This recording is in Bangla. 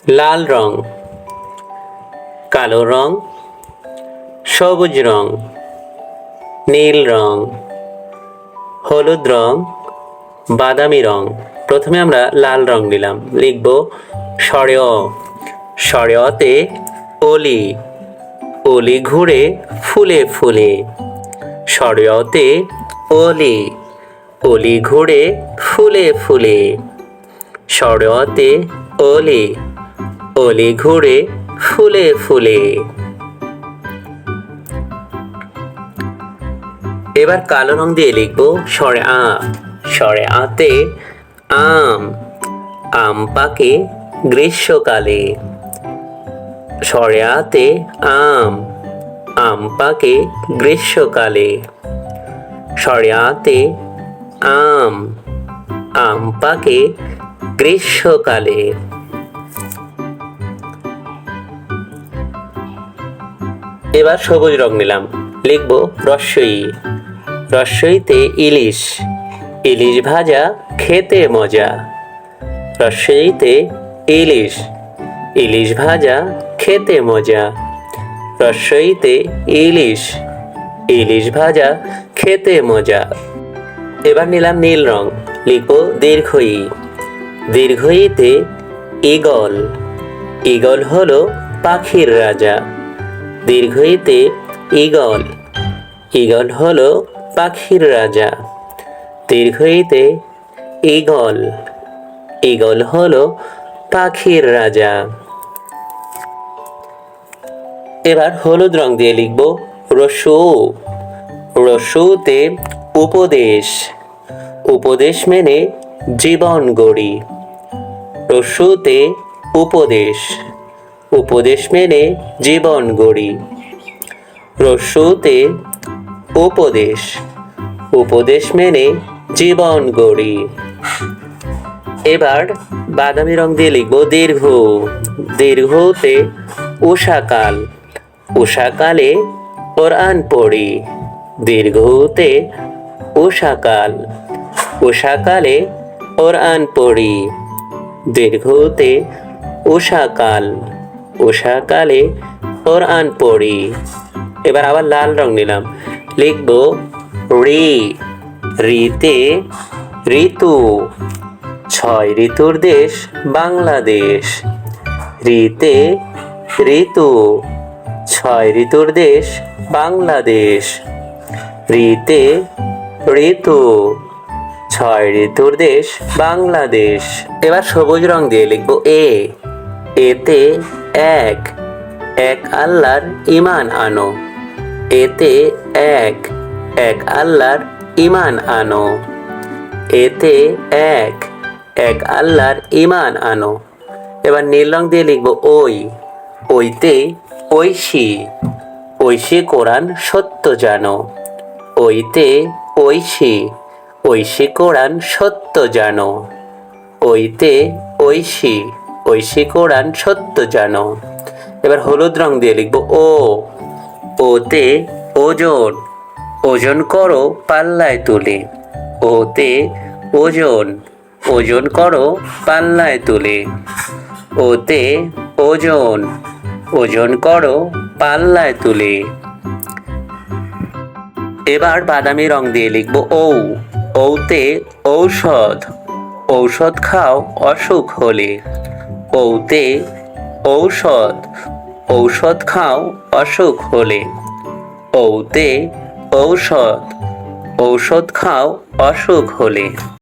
লাল রং, কালো রং, সবুজ রং, নীল রং, হলুদ রং, বাদামি রং। প্রথমে আমরা লাল রং নিলাম, লিখব সরেয়। সরেয়তে অলি, অলি ঘুরে ফুলে ফুলে। সরেয়তে অলি, অলি ঘুরে ফুলে ফুলে। সরেয়তে অলি, অলি ঘুরে ফুলে ফুলে। এবার কালো রং দিয়ে লিখব সরে আ। সরে আতে আম, আম পাকে গ্রীষ্মকালে। সরে আতে আম, আম পাকে গ্রীষ্মকালে। সরে আতে আম, আম পাকে গ্রীষ্মকালে। এবার সবুজ রং নিলাম, লিখব রস্বই। রস্বইতে ইলিশ, ইলিশ ভাজা খেতে মজা। রস্বইতে ইলিশ, ইলিশ ভাজা খেতে মজা। রস্বইতে ইলিশ, ইলিশ ভাজা খেতে মজা। এবার নিলাম নীল রং, লিখব দীর্ঘই। দীর্ঘইতে ঈগল, ঈগল হলো পাখির রাজা। দীর্ঘইতে ঈগল, ঈগল হলো পাখির রাজা। দীর্ঘইতে ঈগল, ঈগল হলো পাখির রাজা। এবার হলুদ রং দিয়ে লিখব রস্যু। রস্যুতে উপদেশ, উপদেশ মেনে জীবন গড়ি। রস্যুতে উপদেশ, উপদেশ মেনে জীবন গড়ি। রস্যুতে উপদেশ, উপদেশ মেনে জীবন গড়ি। এবার বাদামি রং দিয়ে লিখব দীর্ঘ। দীর্ঘতে উষাকাল, উষাকালে কোরআন পড়ি। দীর্ঘতে উষাকাল, উষাকালে কোরআন পড়ি। দীর্ঘতে উষাকাল, উষাকালে কোরআন পড়ি। এবার আবার লাল রং নিলাম, লিখব ঋ। ঋতে ঋতু, ছয় ঋতুর দেশ বাংলাদেশ। ঋতে ঋতু, ছয় ঋতুর দেশ বাংলাদেশ। ঋতে ঋতু, ছয় ঋতুর দেশ বাংলাদেশ। এবার সবুজ রং দিয়ে লিখব এ। এতে এক, এক আল্লাহর ঈমান আনো। এতে এক, এক আল্লাহর ঈমান আনো। এতে এক, এক আল্লাহর ঈমান আনো। এবার নীল রং দিয়ে লিখব ওই। ওইতে ঐশী, ঐশী কোরআন সত্য জানো। ওইতে ঐশী, ঐশী কোরআন সত্য জানো। ওইতে ঐশী, ঐশী কোরআন সত্য জানো। এবার হলুদ রং দিয়ে লিখব ও। ওতে ওজন, ওজন করো পাল্লায় তুলে। ওতে ওজন, ওজন করো পাল্লায় তুলে। ওতে ওজন, ওজন করো পাল্লায় তুলে। এবার বাদামি রং দিয়ে লিখব ঔ। ঔতে ঔষধ, ঔষধ খাও অসুখ হলে। ঔতে ঔষধ, ঔষধ খাও অসুখ হলে। ঔতে ঔষধ, ঔষধ খাও অসুখ হলে।